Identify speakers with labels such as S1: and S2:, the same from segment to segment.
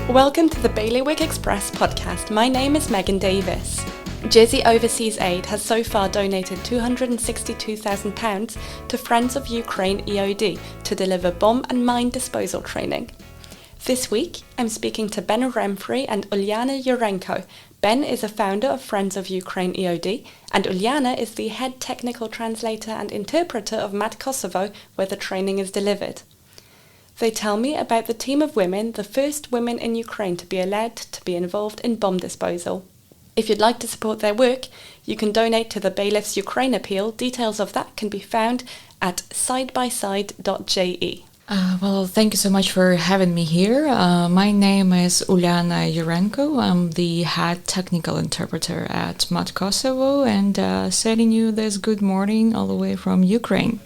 S1: Welcome to the Bailiwick Express podcast. My name is Megan Davis. Jersey Overseas Aid has so far donated £262,000 to Friends of Ukraine-EOD to deliver bomb and mine disposal training. This week, I'm speaking to Ben Remfrey and Uliana Yurenko. Ben is a founder of Friends of Ukraine-EOD, and Uliana is the head technical translator and interpreter of Mat Kosovo, where the training is delivered. They tell me about the team of women, the first women in Ukraine to be allowed to be involved in bomb disposal. If you'd like to support their work, you can donate to the Bailiff's Ukraine Appeal. Details of that can be found at sidebyside.je.
S2: Well, thank you so much for having me here. My name is Uliana Yurenko. I'm the head technical interpreter at Mat Kosovo and sending you this good morning all the way from Ukraine.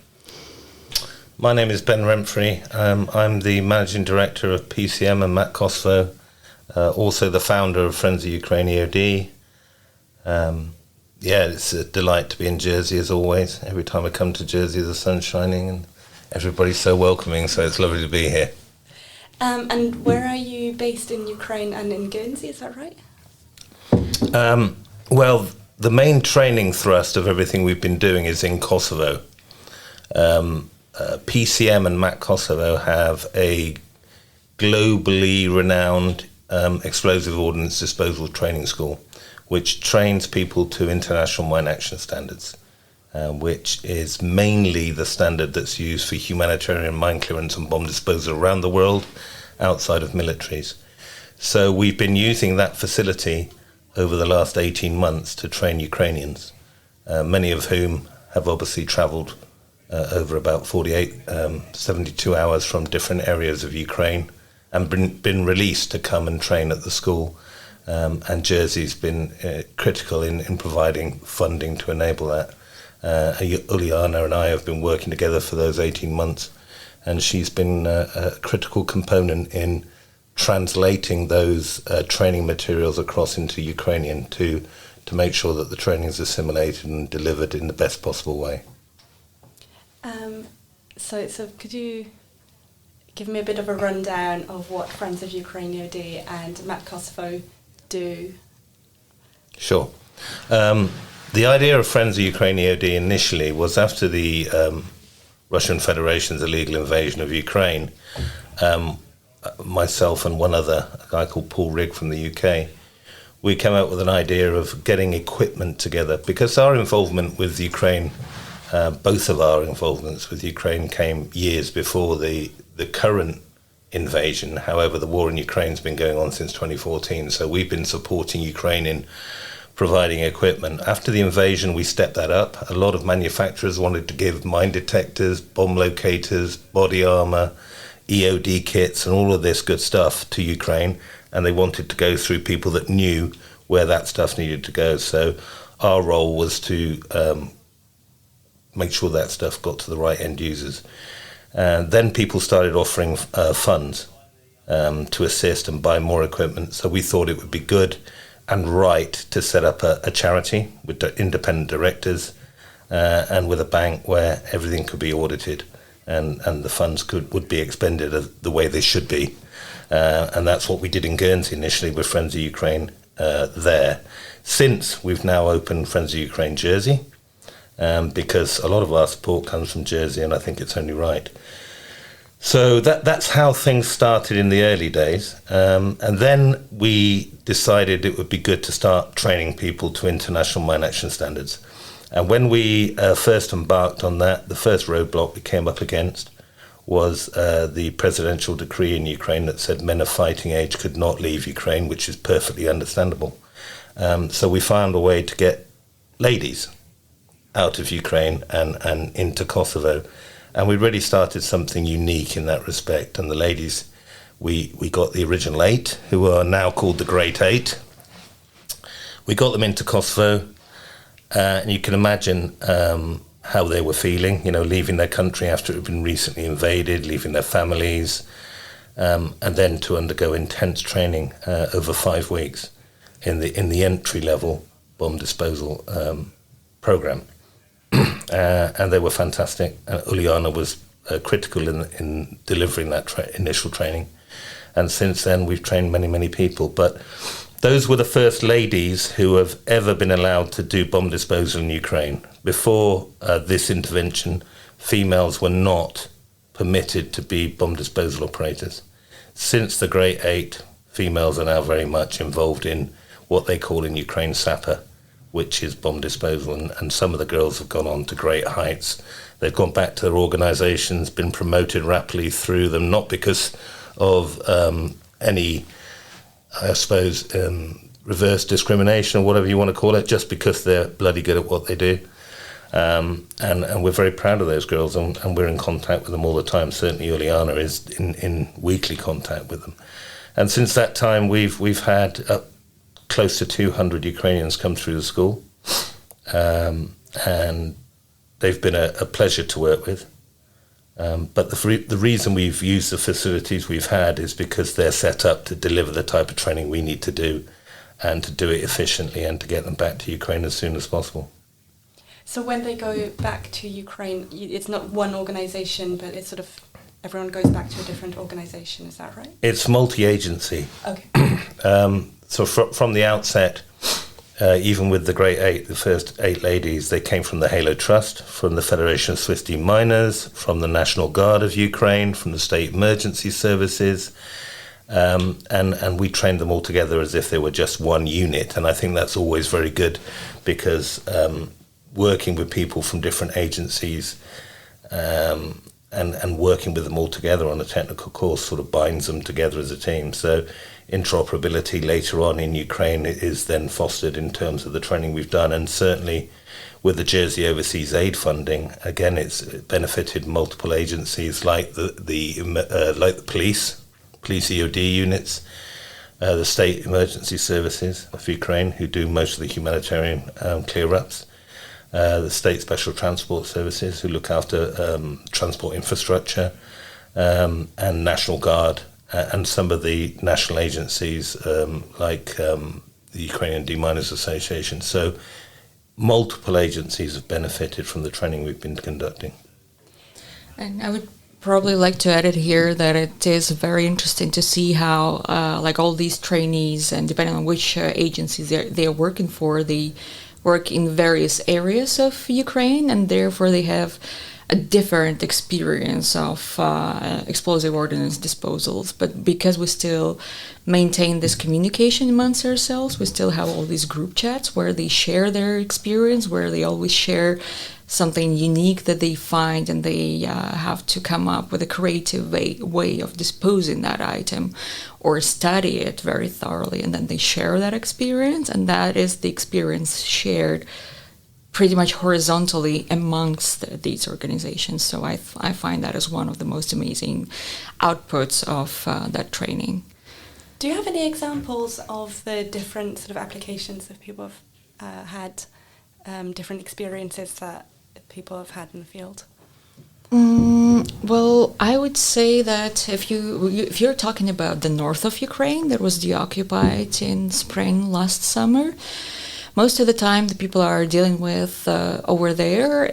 S3: My name is Ben Remfrey. I'm the managing director of PCM and Mat Kosovo, also the founder of Friends of Ukraine-EOD. It's a delight to be in Jersey as always. Every time I come to Jersey, the sun's shining and everybody's so welcoming, so it's lovely to be here.
S1: And where are you based in Ukraine and in Guernsey, is that right?
S3: Well, the main training thrust of everything we've been doing is in Kosovo. PCM and Mat Kosovo have a globally renowned explosive ordnance disposal training school, which trains people to international mine action standards, which is mainly the standard that's used for humanitarian mine clearance and bomb disposal around the world outside of militaries. So we've been using that facility over the last 18 months to train Ukrainians, many of whom have obviously travelled over about 72 hours from different areas of Ukraine and been released to come and train at the school. And Jersey's been critical in providing funding to enable that. Uliana and I have been working together for those 18 months, and she's been a critical component in translating those training materials across into Ukrainian to make sure that the training is assimilated and delivered in the best possible way.
S1: So could you give me a bit of a rundown of what Friends of Ukraine-EOD and Mat Kosovo do?
S3: Sure. The idea of Friends of Ukraine-EOD initially was after the Russian Federation's illegal invasion of Ukraine. Myself and one other, a guy called Paul Rigg from the UK, we came up with an idea of getting equipment together because our involvement with Ukraine, both of our involvements with Ukraine came years before the current invasion. However, the war in Ukraine's been going on since 2014, so we've been supporting Ukraine in providing equipment. After the invasion, we stepped that up. A lot of manufacturers wanted to give mine detectors, bomb locators, body armor, EOD kits, and all of this good stuff to Ukraine, and they wanted to go through people that knew where that stuff needed to go. So our role was to make sure that stuff got to the right end users. Then people started offering funds to assist and buy more equipment. So we thought it would be good and right to set up a charity with independent directors and with a bank where everything could be audited and the funds would be expended the way they should be. And that's what we did in Guernsey initially with Friends of Ukraine there. Since we've now opened Friends of Ukraine Jersey, because a lot of our support comes from Jersey, and I think it's only right. So that's how things started in the early days. And then we decided it would be good to start training people to international mine action standards. And when we first embarked on that, the first roadblock we came up against was the presidential decree in Ukraine that said men of fighting age could not leave Ukraine, which is perfectly understandable. So we found a way to get ladies out of Ukraine and into Kosovo. And we really started something unique in that respect. And the ladies, we got the original 8, who are now called the Great 8. We got them into Kosovo, and you can imagine how they were feeling, leaving their country after it had been recently invaded, leaving their families, and then to undergo intense training over 5 weeks in the entry-level bomb disposal program. And they were fantastic. Uliana was critical in delivering that initial training. And since then, we've trained many, many people. But those were the first ladies who have ever been allowed to do bomb disposal in Ukraine. Before this intervention, females were not permitted to be bomb disposal operators. Since the Great Eight, females are now very much involved in what they call in Ukraine SAPA, which is bomb disposal, and some of the girls have gone on to great heights. They've gone back to their organisations, been promoted rapidly through them, not because of any, I suppose, reverse discrimination or whatever you want to call it, just because they're bloody good at what they do. And we're very proud of those girls, and we're in contact with them all the time. Certainly Uliana is in weekly contact with them. And since that time, we've had close to 200 Ukrainians come through the school, and they've been a pleasure to work with. But the reason we've used the facilities we've had is because they're set up to deliver the type of training we need to do, and to do it efficiently, and to get them back to Ukraine as soon as possible.
S1: So when they go back to Ukraine, it's not one organisation, but it's sort of everyone goes back to a different organisation, is that right?
S3: It's multi-agency.
S1: Okay.
S3: So from the outset, even with the Great Eight, the first 8 ladies, they came from the Halo Trust, from the Federation of Swiss Miners, from the National Guard of Ukraine, from the State Emergency Services, and we trained them all together as if they were just one unit. And I think that's always very good, because working with people from different agencies and working with them all together on a technical course sort of binds them together as a team. So interoperability later on in Ukraine is then fostered in terms of the training we've done. And certainly with the Jersey Overseas Aid funding, again, it's benefited multiple agencies like the police EOD units, the State Emergency Services of Ukraine, who do most of the humanitarian clear-ups, the State Special Transport Services, who look after transport infrastructure, and National Guard, and some of the national agencies like the Ukrainian Deminers Association. So multiple agencies have benefited from the training we've been conducting.
S2: And I would probably like to add it here that it is very interesting to see how like all these trainees, and depending on which agencies they're working for, they work in various areas of Ukraine, and therefore they have a different experience of explosive ordnance disposals. But because we still maintain this communication amongst ourselves, we still have all these group chats where they share their experience, where they always share something unique that they find, and they have to come up with a creative way of disposing that item or study it very thoroughly, and then they share that experience, and that is the experience shared pretty much horizontally amongst these organizations. So I find that as one of the most amazing outputs of that training.
S1: Do you have any examples of the different sort of applications that people have had, different experiences that people have had in the field?
S2: Well, I would say that if you're talking about the north of Ukraine that was deoccupied in spring last summer, most of the time the people are dealing with over there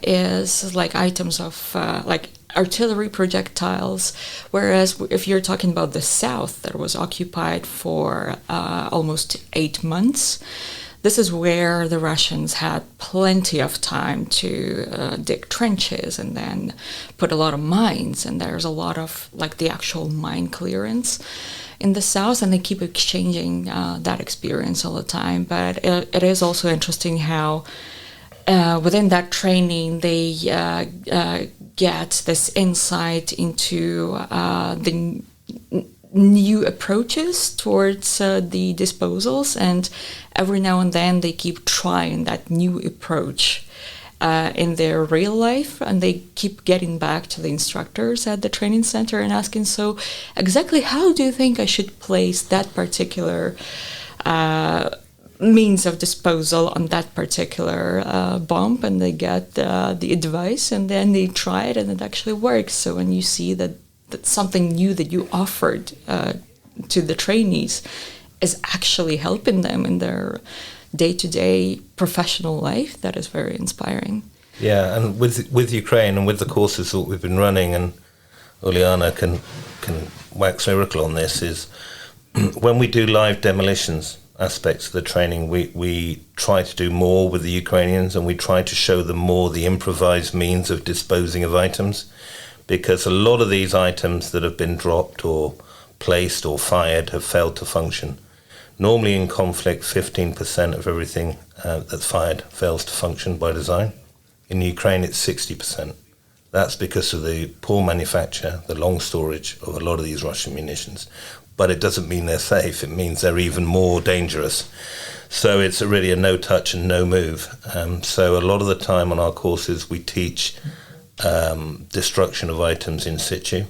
S2: is like items of like artillery projectiles, whereas if you're talking about the south that was occupied for almost 8 months, this is where the Russians had plenty of time to dig trenches and then put a lot of mines, and there's a lot of like the actual mine clearance in the south, and they keep exchanging that experience all the time. But it is also interesting how within that training they get this insight into the new approaches towards the disposals, and every now and then they keep trying that new approach in their real life, and they keep getting back to the instructors at the training center and asking, so exactly how do you think I should place that particular means of disposal on that particular bomb? And they get the advice, and then they try it, and it actually works. So when you see that something new that you offered to the trainees is actually helping them in their day-to-day professional life, that is very inspiring.
S3: Yeah, and with Ukraine and with the courses that we've been running, and Uliana can wax lyrical on this, is when we do live demolitions aspects of the training, we try to do more with the Ukrainians, and we try to show them more the improvised means of disposing of items, because a lot of these items that have been dropped or placed or fired have failed to function. Normally in conflict, 15% of everything that's fired fails to function by design. In Ukraine, it's 60%. That's because of the poor manufacture, the long storage of a lot of these Russian munitions. But it doesn't mean they're safe. It means they're even more dangerous. So it's really a no touch and no move. So a lot of the time on our courses, we teach destruction of items in situ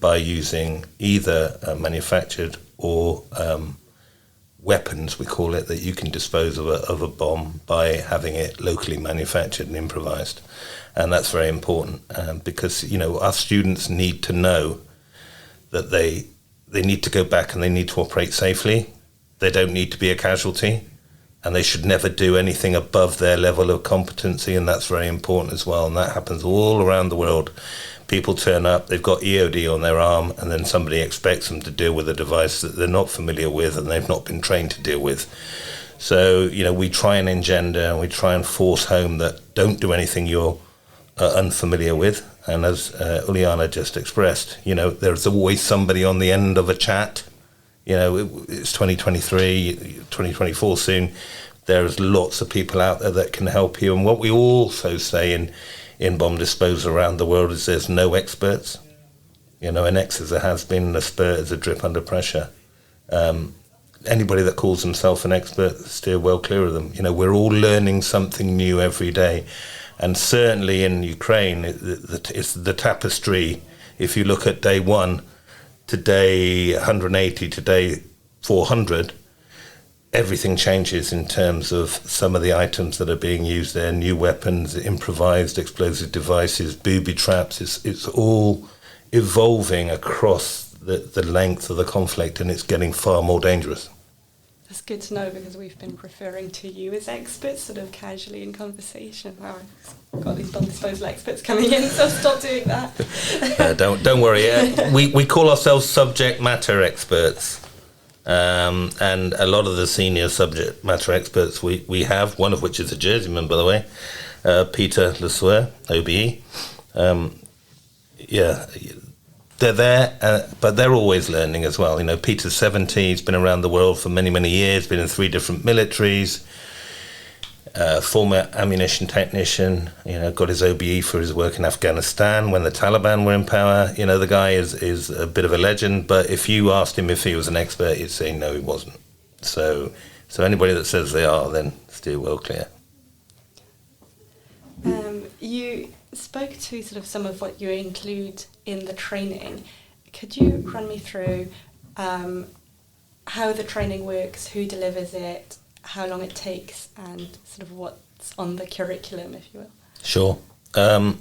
S3: by using either manufactured or weapons, we call it, that you can dispose of a bomb by having it locally manufactured and improvised. And that's very important because, our students need to know that they need to go back and they need to operate safely. They don't need to be a casualty, and they should never do anything above their level of competency, and that's very important as well. And that happens all around the world. People turn up, they've got EOD on their arm, and then somebody expects them to deal with a device that they're not familiar with and they've not been trained to deal with. So, we try and engender and we try and force home that don't do anything you're unfamiliar with. And as Uliana just expressed, there's always somebody on the end of a chat. It's 2023, 2024 soon. There's lots of people out there that can help you. And what we also say in bomb disposal around the world is there's no experts. An X is a has-been, and a spurt is a drip under pressure. Anybody that calls himself an expert, steer well clear of them. We're all learning something new every day. And certainly in Ukraine, it's the tapestry. If you look at day 1 to day 180 to day 400, everything changes in terms of some of the items that are being used there, new weapons, improvised explosive devices, booby traps. It's all evolving across the length of the conflict, and it's getting far more dangerous.
S1: That's good to know, because we've been referring to you as experts sort of casually in conversation. Wow, I've got these bomb disposal experts coming in, so stop doing that.
S3: Don't worry. We call ourselves subject matter experts. And a lot of the senior subject matter experts we have, one of which is a Jerseyman, by the way, Peter Lesueur, OBE. They're there, but they're always learning as well. Peter's 70, he's been around the world for many, many years, been in 3 different militaries, former ammunition technician, got his OBE for his work in Afghanistan when the Taliban were in power. The guy is a bit of a legend, but if you asked him if he was an expert, he'd say no, he wasn't. So anybody that says they are, then steer well clear.
S1: You spoke to sort of some of what you include in the training. Could you run me through how the training works, who delivers it, how long it takes, and sort of what's on the curriculum, if you will? Sure.
S3: And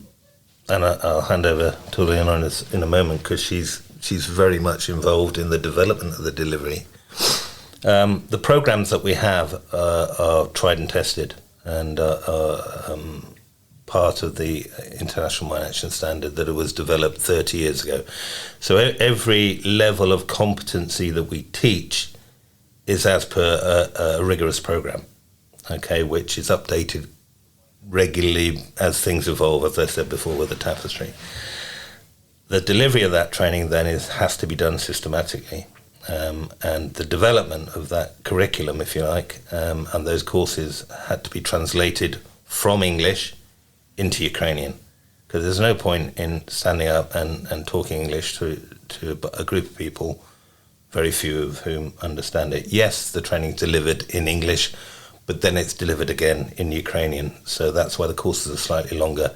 S3: I'll hand over to Uliana in a moment, because she's very much involved in the development of the delivery. The programs that we have are tried and tested, and are part of the International Mine Action Standard that it was developed 30 years ago. So every level of competency that we teach is as per a rigorous program, which is updated regularly as things evolve, as I said before, with the tapestry. The delivery of that training then has to be done systematically, and the development of that curriculum, if you like, and those courses had to be translated from English into Ukrainian, because there's no point in standing up and talking English to a group of people, very few of whom understand it. Yes, the training's delivered in English, but then it's delivered again in Ukrainian, so that's why the courses are slightly longer.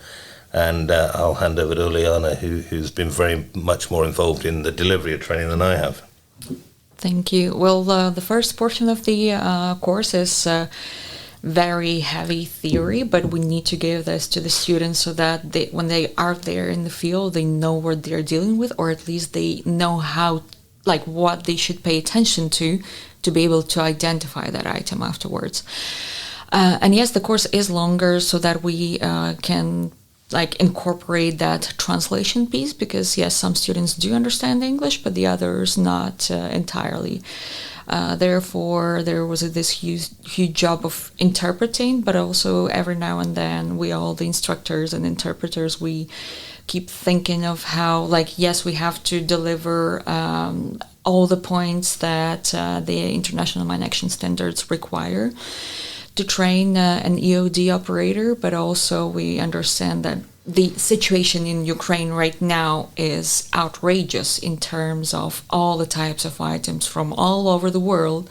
S3: And I'll hand over to Uliana, who's been very much more involved in the delivery of training than I have.
S2: Thank you. Well, the first portion of the course is very heavy theory, but we need to give this to the students so that when they are there in the field, they know what they're dealing with, or at least they know what they should pay attention to be able to identify that item afterwards. And yes, the course is longer so that we can incorporate that translation piece, because yes, some students do understand English, but the others not entirely. Therefore, there was this huge job of interpreting, but also every now and then we all, the instructors and interpreters, we keep thinking of how, yes, we have to deliver all the points that the International Mine Action Standards require to train an EOD operator, but also we understand that the situation in Ukraine right now is outrageous in terms of all the types of items from all over the world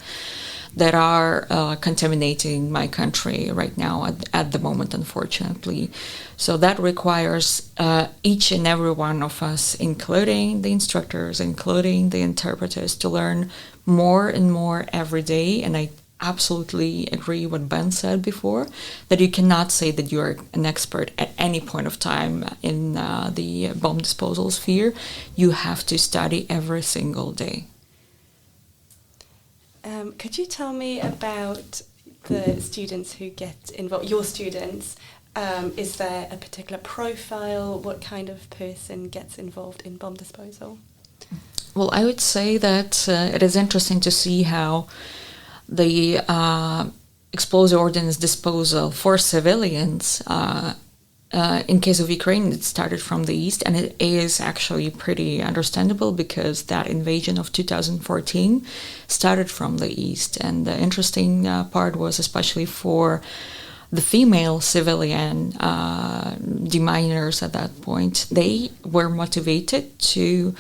S2: that are contaminating my country right now at the moment, unfortunately. So that requires each and every one of us, including the instructors, including the interpreters, to learn more and more every day. And I absolutely agree what Ben said before, that you cannot say that you're an expert at any point of time in the bomb disposal sphere. You have to study every single day.
S1: Could you tell me about the students who get involved, your students? Is there a particular profile? What kind of person gets involved in bomb disposal?
S2: Well, I would say that it is interesting to see how the explosive ordnance disposal for civilians, in case of Ukraine, it started from the east, and it is actually pretty understandable because that invasion of 2014 started from the east. And the interesting part was, especially for the female civilian deminers at that point, they were motivated to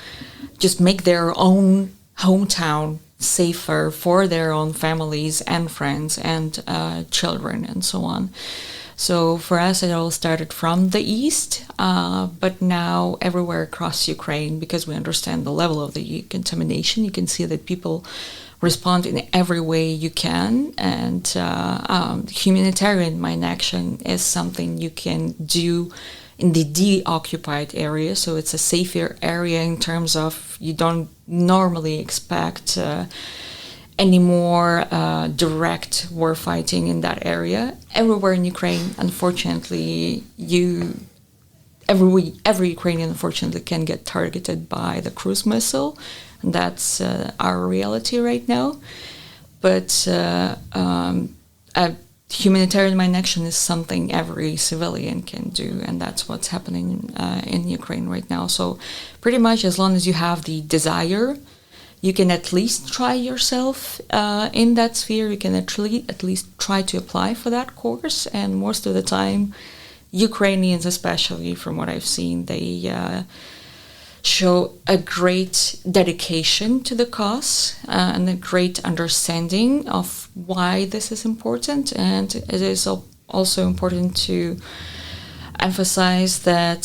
S2: just make their own hometown safer for their own families and friends and children and so on. So for us, it all started from the east, but now everywhere across Ukraine, because we understand the level of the contamination, you can see that people respond in every way you can. And humanitarian mine action is something you can do in the de-occupied area. So it's a safer area in terms of you don't normally expect any more direct war fighting in that area. Everywhere in Ukraine, unfortunately, every Ukrainian, unfortunately, can get targeted by the cruise missile, and that's our reality right now. But humanitarian mine action is something every civilian can do, and that's what's happening in Ukraine right now. So pretty much as long as you have the desire, you can at least try yourself in that sphere. You can at least try to apply for that course. And most of the time, Ukrainians, especially from what I've seen, they show a great dedication to the cause and a great understanding of why this is important. And it is also important to emphasize that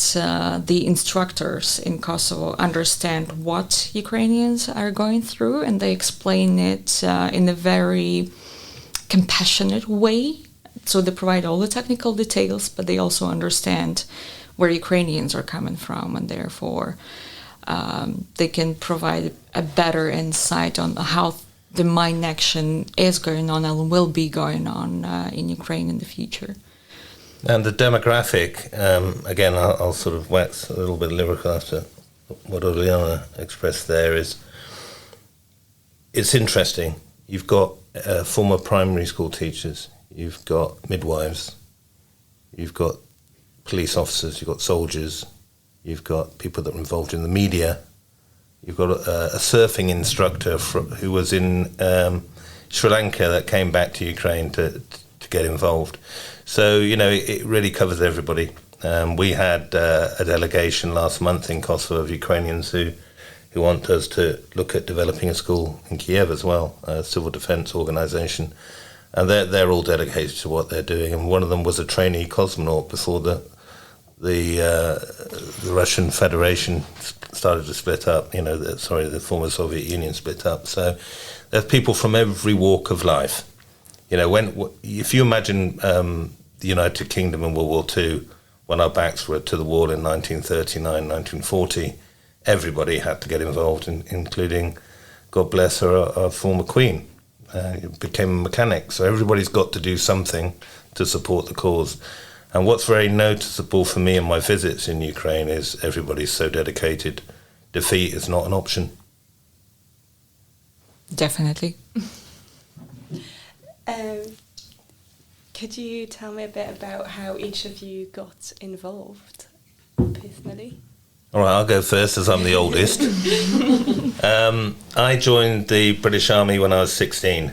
S2: the instructors in Kosovo understand what Ukrainians are going through, and they explain it in a very compassionate way. So they provide all the technical details, but they also understand where Ukrainians are coming from, and therefore they can provide a better insight on how the mine action is going on and will be going on in Ukraine in the future.
S3: And the demographic, again, I'll sort of wax a little bit lyrical after what Uliana expressed there, it's interesting. You've got former primary school teachers, you've got midwives, you've got police officers, you've got soldiers, you've got people that are involved in the media, you've got a surfing instructor who was in Sri Lanka that came back to Ukraine to get involved. So, it really covers everybody. We had a delegation last month in Kosovo of Ukrainians who want us to look at developing a school in Kiev as well, a civil defense organization. And they're all dedicated to what they're doing. And one of them was a trainee cosmonaut before the Russian Federation started to split up, the former Soviet Union split up. So there's people from every walk of life. If you imagine the United Kingdom in World War II, when our backs were to the wall in 1939, 1940, everybody had to get involved, including, God bless her, our former Queen. Became a mechanic. So everybody's got to do something to support the cause. And what's very noticeable for me in my visits in Ukraine is everybody's so dedicated. Defeat is not an option.
S2: Definitely.
S1: Could you tell me a bit about how each of you got involved personally?
S3: All right, I'll go first as I'm the oldest. I joined the British Army when I was 16.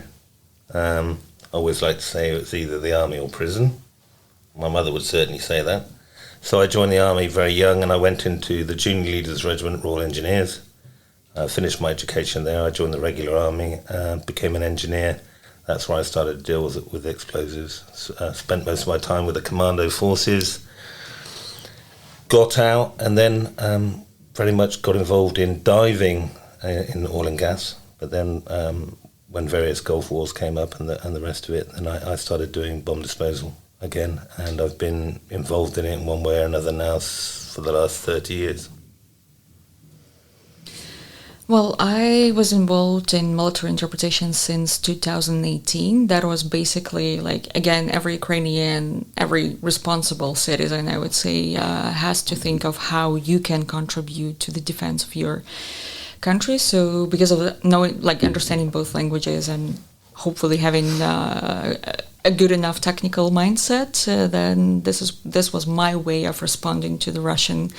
S3: I always like to say it was either the army or prison. My mother would certainly say that. So I joined the army very young, and I went into the Junior Leaders Regiment, Royal Engineers. I finished my education there. I joined the regular army, became an engineer. That's where I started to deal with explosives. Spent most of my time with the commando forces. Got out, and then very much got involved in diving in oil and gas. But then when various Gulf Wars came up and the rest of it, then I started doing bomb disposal again. And I've been involved in it in one way or another now for the last 30 years.
S2: Well, I was involved in military interpretation since 2018. That was basically again, every Ukrainian, every responsible citizen, I would say, has to think of how you can contribute to the defense of your country. So because of knowing, understanding both languages and hopefully having a good enough technical mindset, then this was my way of responding to the Russian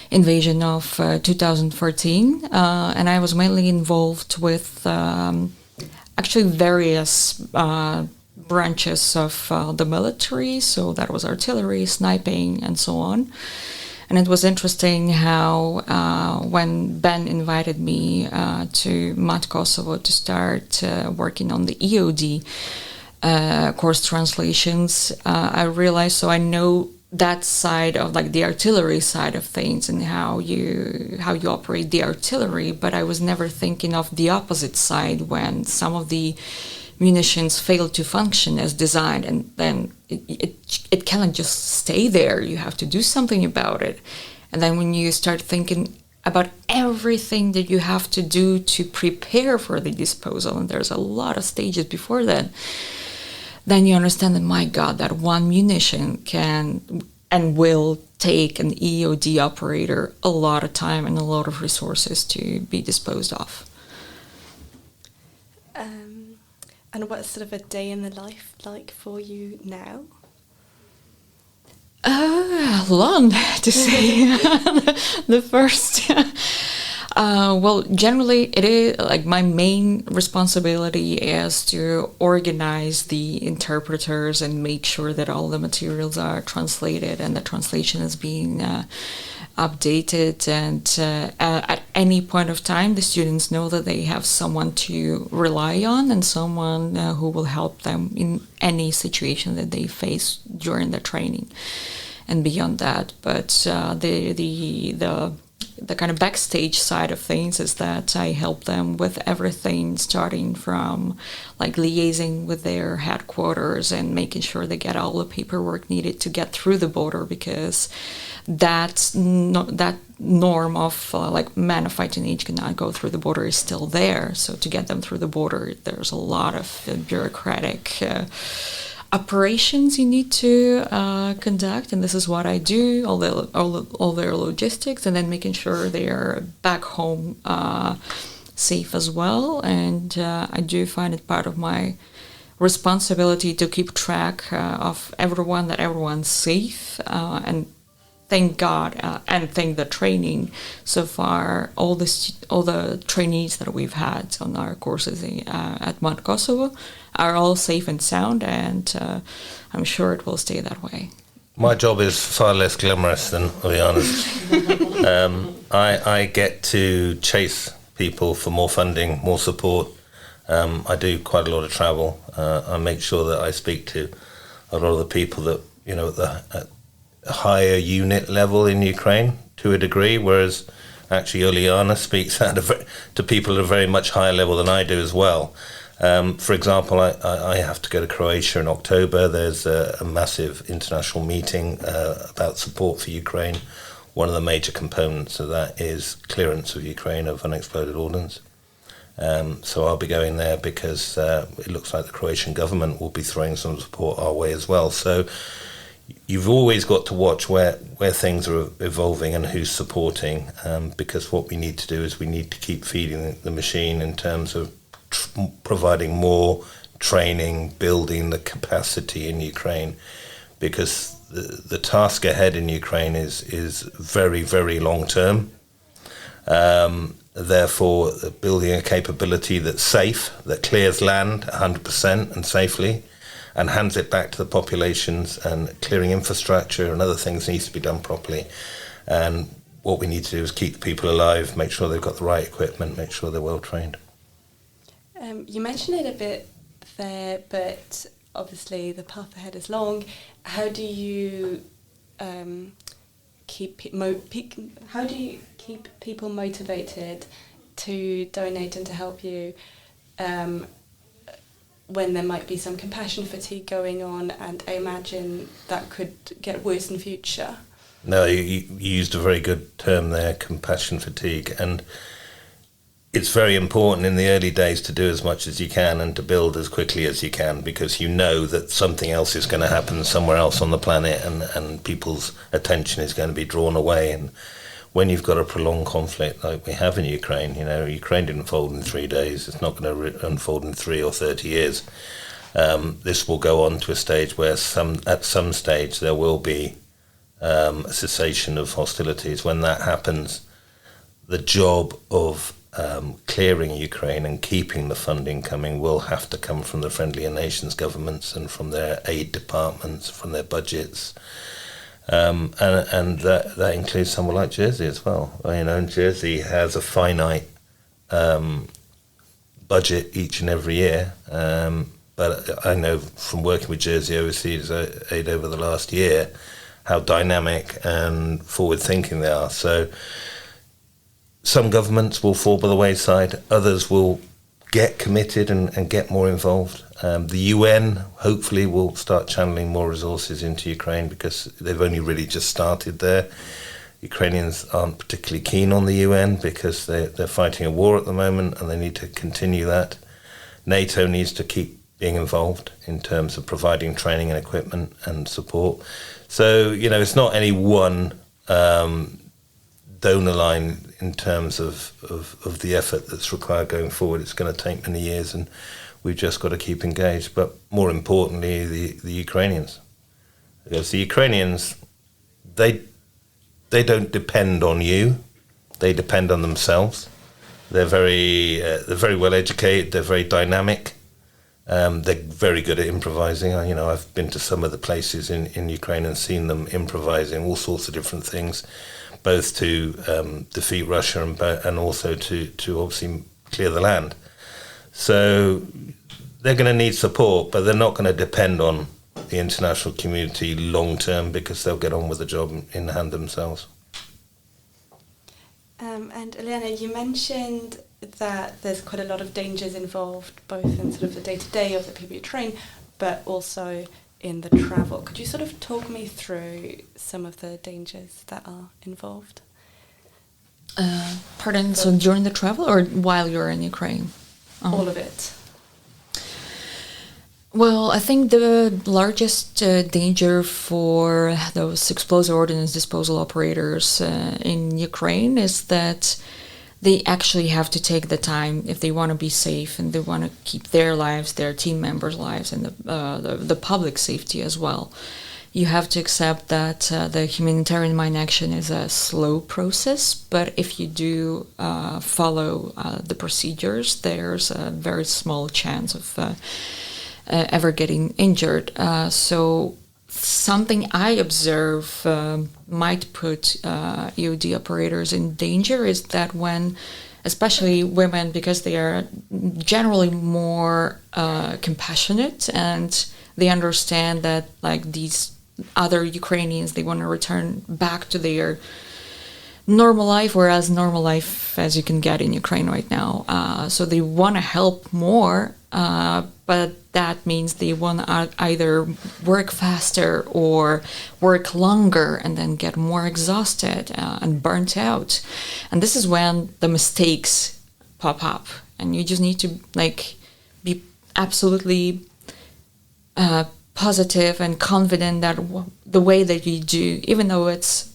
S2: invasion of 2014, and I was mainly involved with actually various branches of the military, so that was artillery, sniping, and so on. And it was interesting how when Ben invited me to Mat Kosovo to start working on the EOD course translations, I realized, so I know that side of the artillery side of things and how you operate the artillery, but I was never thinking of the opposite side when some of the munitions fail to function as designed, and then it cannot just stay there. You have to do something about it. And then when you start thinking about everything that you have to do to prepare for the disposal, and there's a lot of stages before that, then you understand that, my God, that one munition can and will take an EOD operator a lot of time and a lot of resources to be disposed of.
S1: And what's sort of a day in the life like for you now?
S2: Long to say. The first... well, generally, it is my main responsibility is to organize the interpreters and make sure that all the materials are translated and the translation is being updated. And at any point of time, the students know that they have someone to rely on and someone who will help them in any situation that they face during the training and beyond that. But the kind of backstage side of things is that I help them with everything, starting from liaising with their headquarters and making sure they get all the paperwork needed to get through the border, because that norm of man of fighting age cannot go through the border is still there. So to get them through the border, there's a lot of bureaucratic operations you need to conduct, and this is what I do, all their logistics, and then making sure they are back home safe as well. And I do find it part of my responsibility to keep track of everyone, that everyone's safe, and thank God and thank the training so far, all the trainees that we've had on our courses at Mat Kosovo are all safe and sound, and I'm sure it will stay that way.
S3: My job is far less glamorous than Uliana's. I get to chase people for more funding, more support. I do quite a lot of travel. I make sure that I speak to a lot of the people that, at a higher unit level in Ukraine to a degree, whereas actually Uliana speaks to people at a very much higher level than I do as well. For example, I have to go to Croatia in October. There's a massive international meeting about support for Ukraine. One of the major components of that is clearance of Ukraine of unexploded ordnance. So I'll be going there because it looks like the Croatian government will be throwing some support our way as well. So, you've always got to watch where things are evolving and who's supporting, because what we need to do is we need to keep feeding the machine in terms of providing more training, building the capacity in Ukraine, because the task ahead in Ukraine is very, very long term. Therefore, building a capability that's safe, that clears land 100% and safely, and hands it back to the populations, and clearing infrastructure and other things needs to be done properly. And what we need to do is keep people alive, make sure they've got the right equipment, make sure they're well trained.
S1: You mentioned it a bit there, but obviously the path ahead is long. How do you keep people motivated to donate and to help you when there might be some compassion fatigue going on, and I imagine that could get worse in future?
S3: No, you used a very good term there, compassion fatigue, and it's very important in the early days to do as much as you can and to build as quickly as you can, because you know that something else is going to happen somewhere else on the planet, and people's attention is going to be drawn away. And when you've got a prolonged conflict like we have in Ukraine, Ukraine didn't fold in 3 days. It's not going to unfold in 3 or 30 years. This will go on to a stage where at some stage there will be a cessation of hostilities. When that happens, the job of clearing Ukraine and keeping the funding coming will have to come from the friendlier nations governments and from their aid departments, from their budgets, and that includes somewhere like Jersey as well. Jersey has a finite budget each and every year, but I know from working with Jersey Overseas Aid over the last year how dynamic and forward-thinking they are. So some governments will fall by the wayside, others will get committed and get more involved. The UN hopefully will start channeling more resources into Ukraine, because they've only really just started there. Ukrainians aren't particularly keen on the UN because they're fighting a war at the moment, and they need to continue that. NATO needs to keep being involved in terms of providing training and equipment and support. So, it's not any one donor line in terms of the effort that's required going forward. It's going to take many years, and we've just got to keep engaged. But more importantly, the Ukrainians. Because the Ukrainians, they don't depend on you. They depend on themselves. They're very well educated. They're very dynamic. They're very good at improvising. I've been to some of the places in Ukraine and seen them improvising all sorts of different things, both to defeat Russia and also to obviously clear the land. So they're going to need support, but they're not going to depend on the international community long term, because they'll get on with the job in hand themselves.
S1: And Uliana, you mentioned that there's quite a lot of dangers involved, both in sort of the day-to-day of the people you train, but also in the travel. Could you sort of talk me through some of the dangers that are involved?
S2: Pardon, so during the travel or while you're in Ukraine?
S1: All of it.
S2: Well, I think the largest danger for those explosive ordnance disposal operators in Ukraine is that they actually have to take the time if they want to be safe and they want to keep their lives, their team members' lives, and the public safety as well. You have to accept that the humanitarian mine action is a slow process, but if you do follow the procedures, there's a very small chance of ever getting injured. So something I observe might put EOD operators in danger is that when, especially women, because they are generally more compassionate and they understand that like these other Ukrainians, they want to return back to their normal life, whereas normal life as you can get in Ukraine right now. So they want to help more, but that means they want to either work faster or work longer and then get more exhausted and burnt out. And this is when the mistakes pop up, and you just need to be absolutely positive and confident that the way that you do, even though it's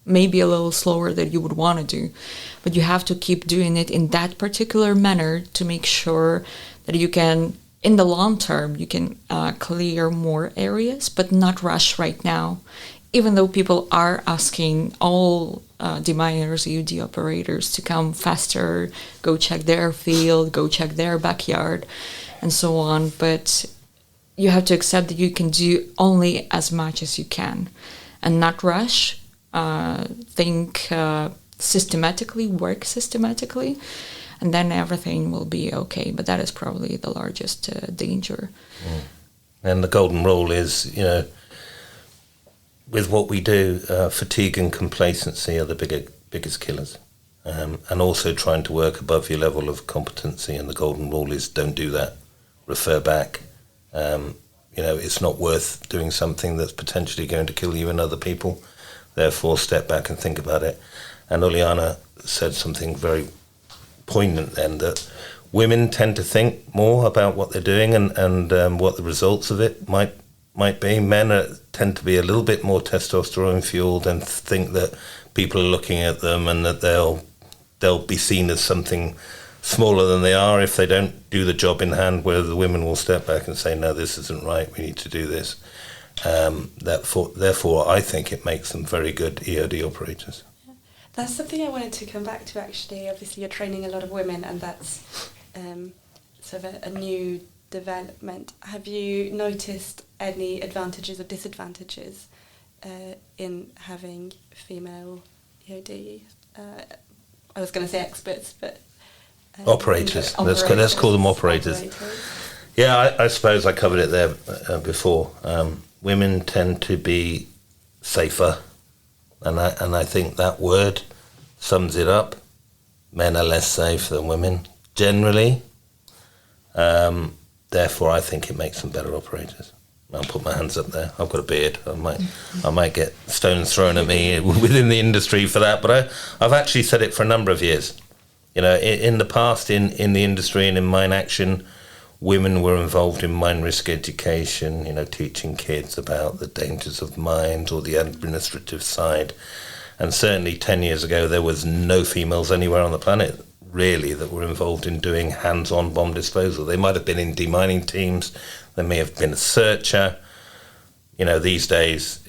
S2: maybe a little slower than you would want to do, but you have to keep doing it in that particular manner to make sure that you can, in the long term, you can clear more areas, but not rush right now. Even though people are asking all deminers, EOD operators to come faster, go check their field, go check their backyard, and so on, but you have to accept that you can do only as much as you can and not rush. Think systematically, work systematically, and then everything will be okay. But that is probably the largest danger.
S3: And the golden rule is, with what we do, fatigue and complacency are the biggest killers. And also trying to work above your level of competency. And the golden rule is don't do that. Refer back. It's not worth doing something that's potentially going to kill you and other people. Therefore, step back and think about it. And Uliana said something very poignant then, that women tend to think more about what they're doing and what the results of it might be. Men tend to be a little bit more testosterone fueled and think that people are looking at them and that they'll be seen as something smaller than they are if they don't do the job in hand, where the women will step back and say, no, this isn't right, we need to do this. Therefore, I think it makes them very good EOD operators.
S1: Yeah. That's something I wanted to come back to, actually. Obviously, you're training a lot of women, and that's sort of a new development. Have you noticed any advantages or disadvantages in having female EOD? I was going to say experts, but...
S3: operators. Let's call them operators. Yeah, I suppose I covered it there before. Women tend to be safer, and I think that word sums it up. Men are less safe than women, generally. Therefore, I think it makes them better operators. I'll put my hands up there. I've got a beard. I might get stones thrown at me within the industry for that, but I've actually said it for a number of years. In the past, in the industry and in mine action, women were involved in mine risk education, teaching kids about the dangers of mines or the administrative side. And certainly 10 years ago, there was no females anywhere on the planet, really, that were involved in doing hands-on bomb disposal. They might have been in demining teams. There may have been a searcher. These days,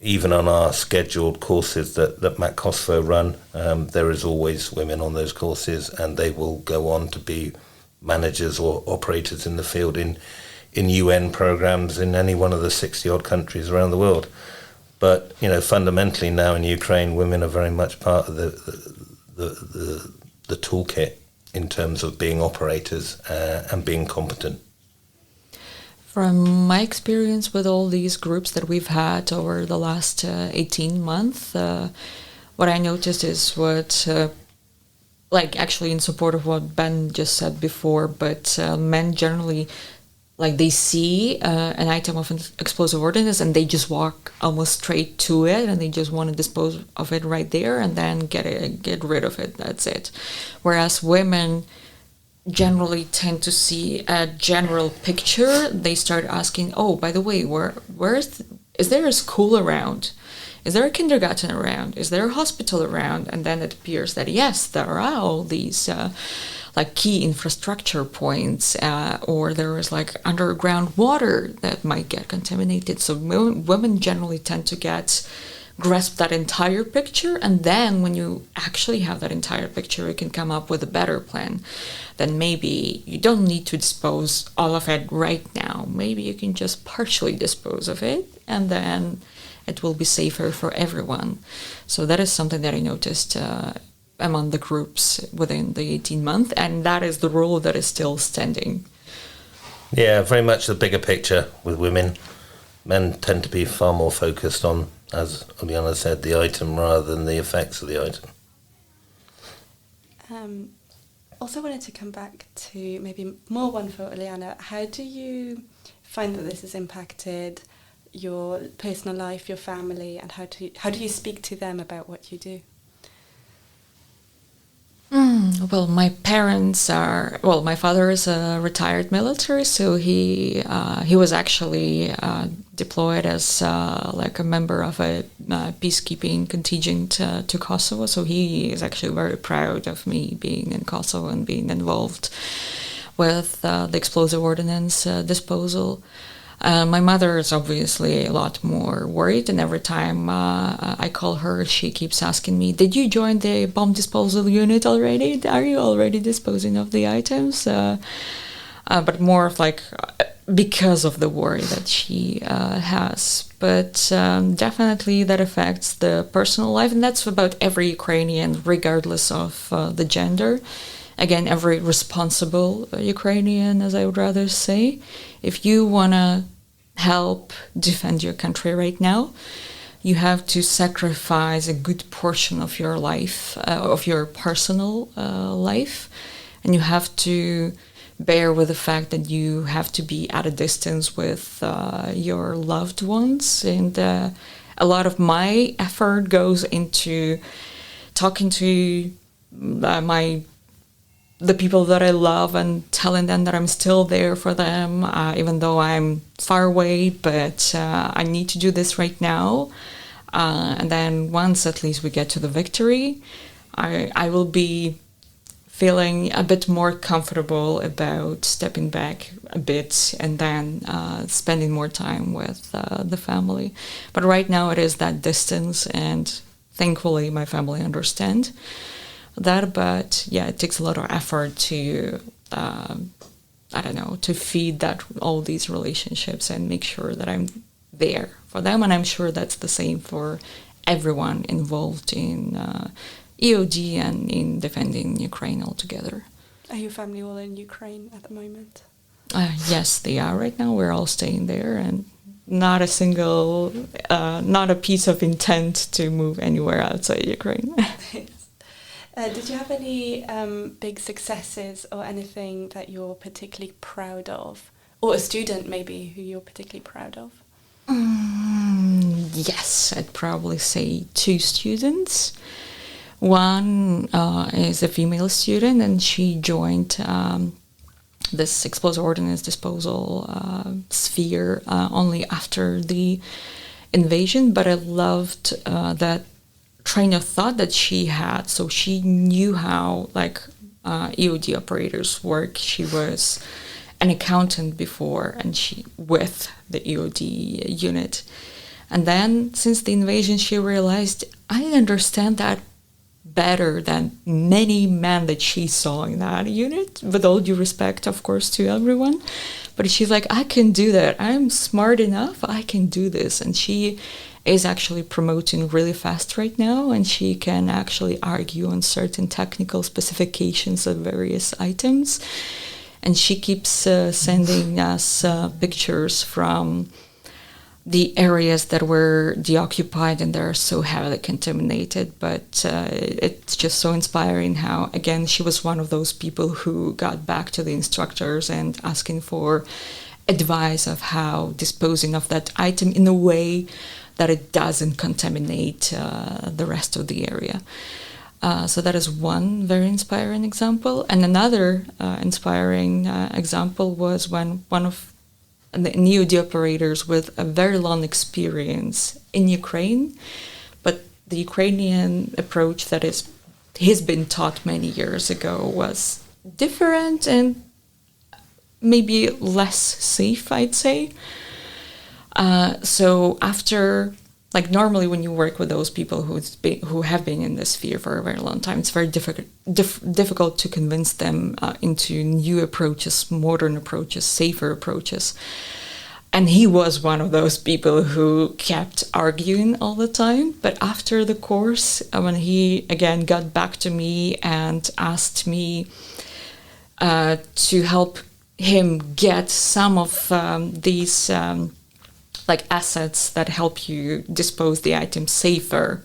S3: even on our scheduled courses that Mat Kosovo run, there is always women on those courses, and they will go on to be managers or operators in the field in UN programs in any one of the 60-odd countries around the world. But, fundamentally now in Ukraine, women are very much part of the toolkit in terms of being operators and being competent.
S2: From my experience with all these groups that we've had over the last 18 months, what I noticed is actually in support of what Ben just said before, but men generally, they see an item of an explosive ordnance and they just walk almost straight to it and they just want to dispose of it right there and then get rid of it. That's it. Whereas women generally tend to see a general picture. They start asking, oh, by the way, is there a school around? Is there a kindergarten around? Is there a hospital around? And then it appears that yes, there are all these key infrastructure points, or there is underground water that might get contaminated. So women generally tend to grasp that entire picture, and then when you actually have that entire picture, you can come up with a better plan. Then maybe you don't need to dispose all of it right now. Maybe you can just partially dispose of it, and then it will be safer for everyone. So that is something that I noticed among the groups within the 18 months, and that is the rule that is still standing.
S3: Yeah, very much the bigger picture with women. Men tend to be far more focused on, as Uliana said, the item rather than the effects of the item.
S1: Also wanted to come back to maybe more one for Uliana. How do you find that this has impacted your personal life, your family, and how do you speak to them about what you do?
S2: Well, my father is a retired military, so he was actually deployed as like a member of a peacekeeping contingent to Kosovo. So he is actually very proud of me being in Kosovo and being involved with the explosive ordnance disposal. My mother is obviously a lot more worried, and every time I call her, she keeps asking me, "Did you join the bomb disposal unit already? Are you already disposing of the items?" But more of like because of the worry that she has. But definitely that affects the personal life, and that's about every Ukrainian, regardless of the gender. Again, every responsible Ukrainian, as I would rather say. If you want to help defend your country right now, you have to sacrifice a good portion of your life, of your personal life, and you have to bear with the fact that you have to be at a distance with your loved ones. And a lot of my effort goes into talking to the people that I love and telling them that I'm still there for them, even though I'm far away, but I need to do this right now. And then once at least we get to the victory, I will be feeling a bit more comfortable about stepping back a bit and then spending more time with the family. But right now it is that distance, and thankfully my family understand that. But yeah, it takes a lot of effort to to feed that all these relationships and make sure that I'm there for them. And I'm sure that's the same for everyone involved in EOD and in defending Ukraine altogether.
S1: Are your family all in Ukraine at the moment?
S2: Yes, they are right now. We're all staying there, and not a piece of intent to move anywhere outside Ukraine.
S1: Did you have any big successes or anything that you're particularly proud of? Or a student maybe who you're particularly proud of?
S2: Yes, I'd probably say 2 students. One is a female student, and she joined this explosive ordnance disposal sphere only after the invasion, but I loved that train of thought that she had. So she knew how EOD operators work. She was an accountant before, and she with the EOD unit. And then since the invasion, she realized I understand that better than many men that she saw in that unit, with all due respect, of course, to everyone. But she's like, I can do that. I'm smart enough. I can do this. And she is actually promoting really fast right now, and she can actually argue on certain technical specifications of various items. And she keeps sending us pictures from the areas that were deoccupied, and they're so heavily contaminated. But it's just so inspiring how, again, she was one of those people who got back to the instructors and asking for advice of how disposing of that item in a way that it doesn't contaminate the rest of the area. So that is one very inspiring example. And another inspiring example was when one of the EOD operators with a very long experience in Ukraine, but the Ukrainian approach that he's been taught many years ago was different and maybe less safe, I'd say. So after, normally when you work with those people who have been in this sphere for a very long time, it's very difficult to convince them into new approaches, modern approaches, safer approaches. And he was one of those people who kept arguing all the time. But after the course, when he again got back to me and asked me to help him get some of these assets that help you dispose the item safer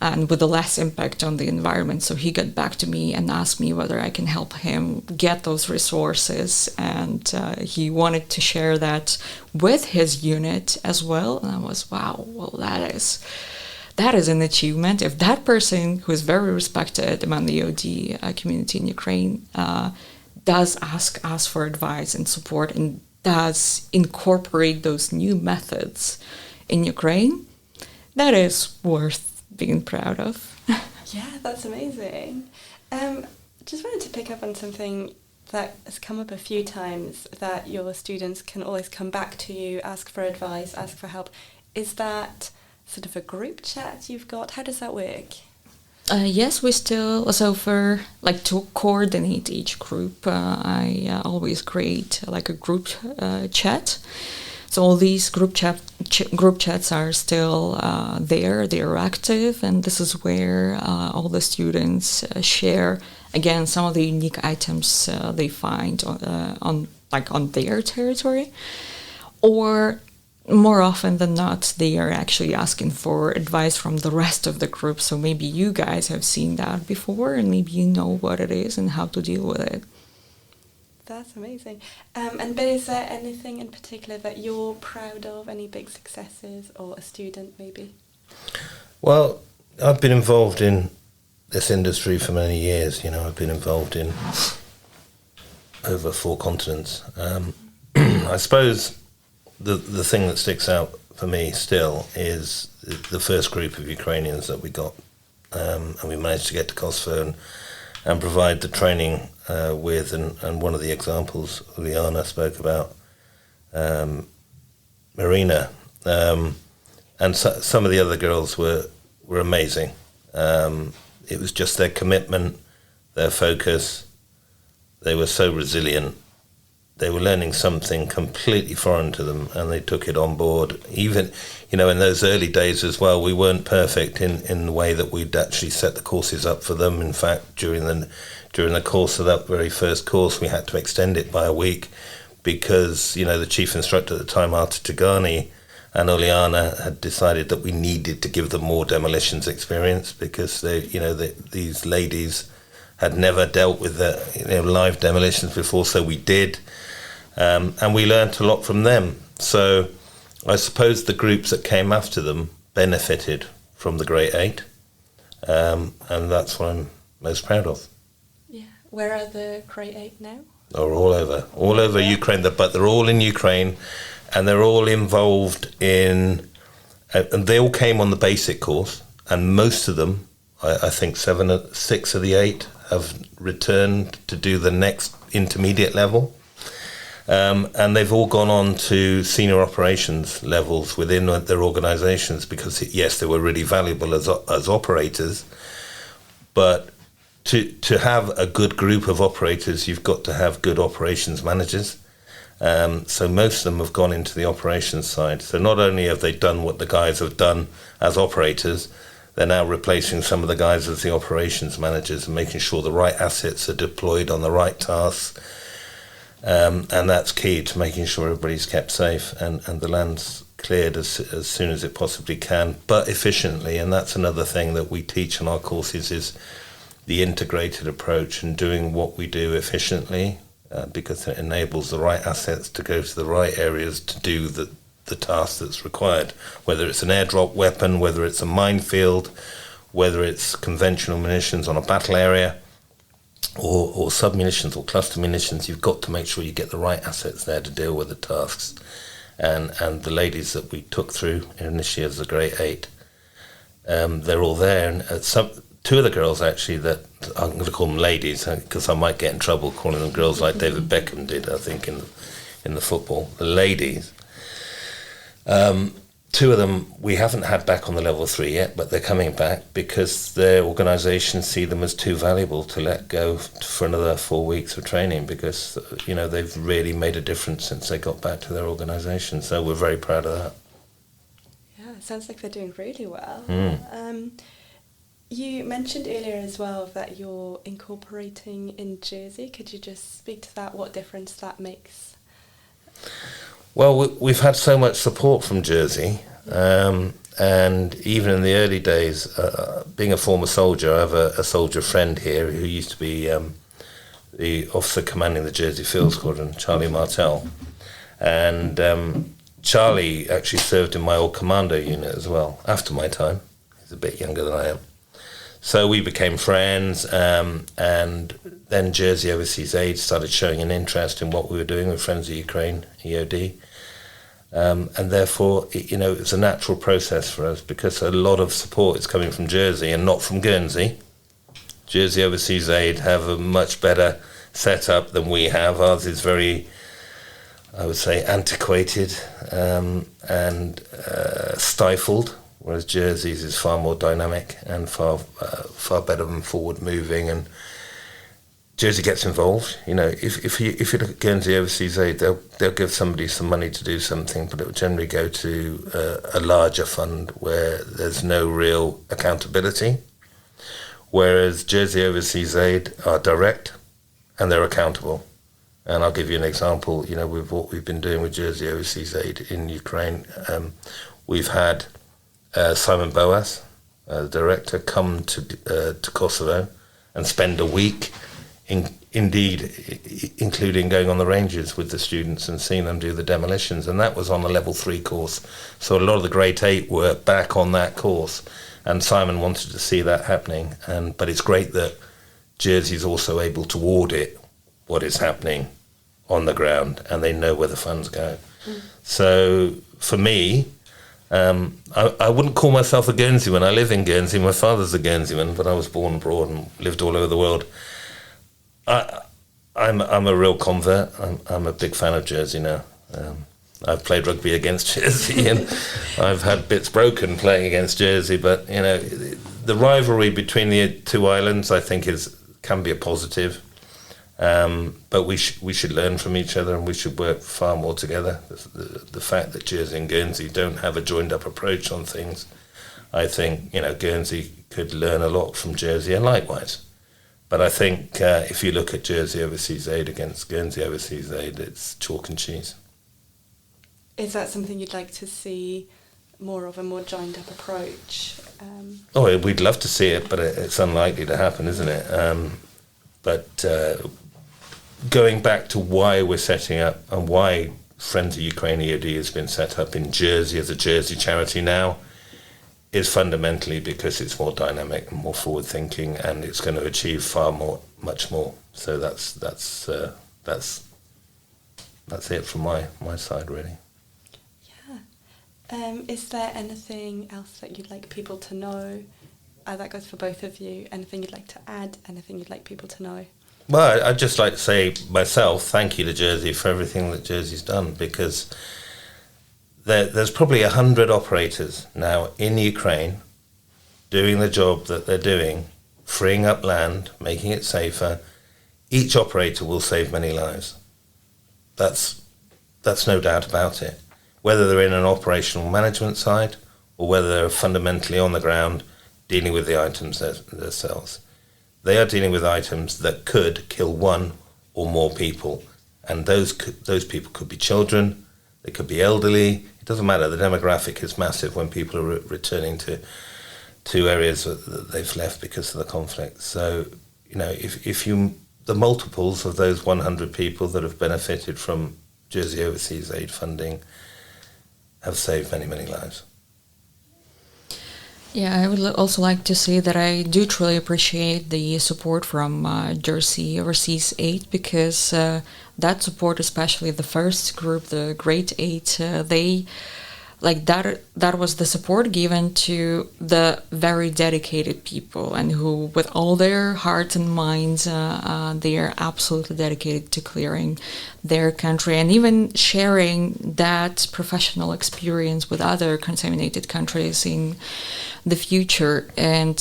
S2: and with a less impact on the environment. So he got back to me and asked me whether I can help him get those resources. And he wanted to share that with his unit as well. And I was, wow, well, that is an achievement. If that person, who is very respected among the EOD community in Ukraine, does ask us for advice and support and does incorporate those new methods in Ukraine, that is worth being proud of.
S1: Yeah, that's amazing. Just wanted to pick up on something that has come up a few times, that your students can always come back to you, ask for advice, ask for help. Is that sort of a group chat you've got? How does that work?
S2: Yes, we still, so for to coordinate each group, I always create a group chat. So all these group chats are still there, they're active, and this is where all the students share, again, some of the unique items they find on their territory. Or more often than not, they are actually asking for advice from the rest of the group. So maybe you guys have seen that before, and maybe you know what it is and how to deal with it.
S1: That's amazing. And Ben, is there anything in particular that you're proud of, any big successes, or a student maybe?
S3: Well, I've been involved in this industry for many years. I've been involved in over 4 continents. I suppose the thing that sticks out for me still is the first group of Ukrainians that we got, and we managed to get to Kosovo and provide the training with, and one of the examples Uliana spoke about, Marina, and some of the other girls were amazing. It was just their commitment, their focus. They were so resilient. They were learning something completely foreign to them, and they took it on board. Even, in those early days as well, we weren't perfect in the way that we'd actually set the courses up for them. In fact, during the course of that very first course, we had to extend it by a week because, the chief instructor at the time, Arta Tigani, and Uliana had decided that we needed to give them more demolitions experience because these ladies had never dealt with live demolitions before, so we did. And we learnt a lot from them. So I suppose the groups that came after them benefited from the Great 8. And that's what I'm most proud of.
S1: Yeah. Where are the Great 8 now?
S3: They're all over Ukraine, but they're all in Ukraine, and they're all involved in, and they all came on the basic course, and most of them, I think 6 of the 8 have returned to do the next intermediate level. And they've all gone on to senior operations levels within their organisations because, yes, they were really valuable as operators. But to have a good group of operators, you've got to have good operations managers. So most of them have gone into the operations side. So not only have they done what the guys have done as operators, they're now replacing some of the guys as the operations managers and making sure the right assets are deployed on the right tasks. And that's key to making sure everybody's kept safe and the land's cleared as soon as it possibly can, but efficiently. And that's another thing that we teach in our courses is the integrated approach and doing what we do efficiently, because it enables the right assets to go to the right areas to do the task that's required, whether it's an airdrop weapon, whether it's a minefield, whether it's conventional munitions on a battle area, or sub-munitions or cluster munitions. You've got to make sure you get the right assets there to deal with the tasks. And the ladies that we took through initially as the Great 8, they're all there. And 2 of the girls, actually, that I'm going to call them ladies because I might get in trouble calling them girls like David Beckham did, I think, in the football. The ladies, 2 of them we haven't had back on the level 3 yet, but they're coming back because their organisations see them as too valuable to let go for another 4 weeks of training because, they've really made a difference since they got back to their organisation. So we're very proud of that.
S1: Yeah, it sounds like they're doing really well. You mentioned earlier as well that you're incorporating in Jersey. Could you just speak to that, what difference that makes?
S3: Well, we've had so much support from Jersey, and even in the early days, being a former soldier, I have a soldier friend here who used to be the officer commanding the Jersey Field Squadron, Charlie Martell, and Charlie actually served in my old commando unit as well, after my time. He's a bit younger than I am. So we became friends, and then Jersey Overseas Aid started showing an interest in what we were doing with Friends of Ukraine-EOD. And therefore, it's a natural process for us because a lot of support is coming from Jersey and not from Guernsey. Jersey Overseas Aid have a much better setup than we have. Ours is very, I would say, antiquated and stifled, whereas Jersey's is far more dynamic and far better and forward moving. And Jersey gets involved. If you look at Guernsey Overseas Aid, they'll give somebody some money to do something, but it will generally go to a larger fund where there's no real accountability. Whereas Jersey Overseas Aid are direct and they're accountable. And I'll give you an example, with what we've been doing with Jersey Overseas Aid in Ukraine. We've had Simon Boas, the director, come to Kosovo and spend a week, including going on the ranges with the students and seeing them do the demolitions. And that was on a level 3 course. So a lot of the grade 8 were back on that course. And Simon wanted to see that happening. But it's great that Jersey's also able to audit what is happening on the ground, and they know where the funds go. So for me, I wouldn't call myself a Guernseyman. I live in Guernsey. My father's a Guernseyman, but I was born abroad and lived all over the world. I'm a real convert. I'm a big fan of Jersey now. I've played rugby against Jersey, and I've had bits broken playing against Jersey. But the rivalry between the two islands, I think, can be a positive. But we should learn from each other, and we should work far more together. The fact that Jersey and Guernsey don't have a joined-up approach on things, I think Guernsey could learn a lot from Jersey, and likewise. But I think if you look at Jersey Overseas Aid against Guernsey Overseas Aid, it's chalk and cheese.
S1: Is that something you'd like to see more of, a more joined-up approach?
S3: We'd love to see it, but it's unlikely to happen, isn't it? But going back to why we're setting up and why Friends of Ukraine-EOD has been set up in Jersey as a Jersey charity now is fundamentally because it's more dynamic and more forward-thinking, and it's going to achieve much more. So that's it from my side, really.
S1: Is there anything else that you'd like people to know? That goes for both of you. Anything you'd like to add? Anything you'd like people to know?
S3: Well, I'd just like to say myself, thank you to Jersey for everything that Jersey's done, because there's probably 100 operators now in Ukraine doing the job that they're doing, freeing up land, making it safer. Each operator will save many lives. That's no doubt about it. Whether they're in an operational management side or whether they're fundamentally on the ground dealing with the items themselves. They are dealing with items that could kill one or more people, and those people could be children, they could be elderly. It doesn't matter. The demographic is massive when people are returning to areas that they've left because of the conflict. So, if the multiples of those 100 people that have benefited from Jersey Overseas Aid funding have saved many, many lives.
S2: Yeah, I would also like to say that I do truly appreciate the support from Jersey Overseas Aid, because that support, especially the first group, the Grade 8, they that was the support given to the very dedicated people, and who, with all their hearts and minds, they are absolutely dedicated to clearing their country, and even sharing that professional experience with other contaminated countries in the future, and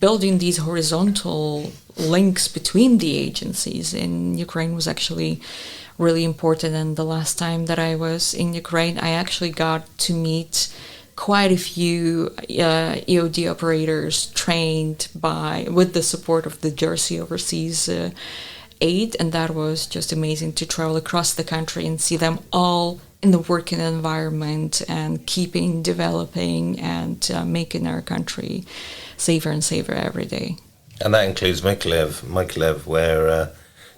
S2: building these horizontal links between the agencies in Ukraine was actually really important. And the last time that I was in Ukraine, I actually got to meet quite a few EOD operators trained with the support of the Jersey Overseas Aid, and that was just amazing to travel across the country and see them all in the working environment and developing and making our country safer and safer every day.
S3: And that includes Mykolaiv, where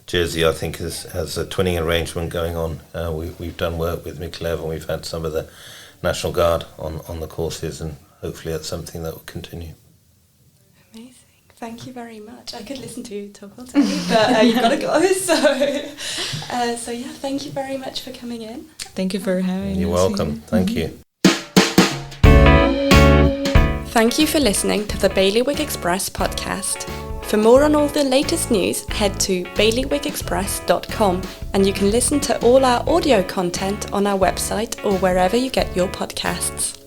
S3: Jersey, I think, has a twinning arrangement going on. We've done work with Mykolaiv, and we've had some of the National Guard on the courses, and hopefully that's something that will continue.
S1: Amazing. Thank you very much. I could listen to you talk all day, but you've got to go. So yeah, thank you very much for coming in.
S2: Thank you for having me.
S3: You're welcome. Thank you.
S1: Thank you for listening to the Bailiwick Express podcast. For more on all the latest news, head to bailiwickexpress.com and you can listen to all our audio content on our website or wherever you get your podcasts.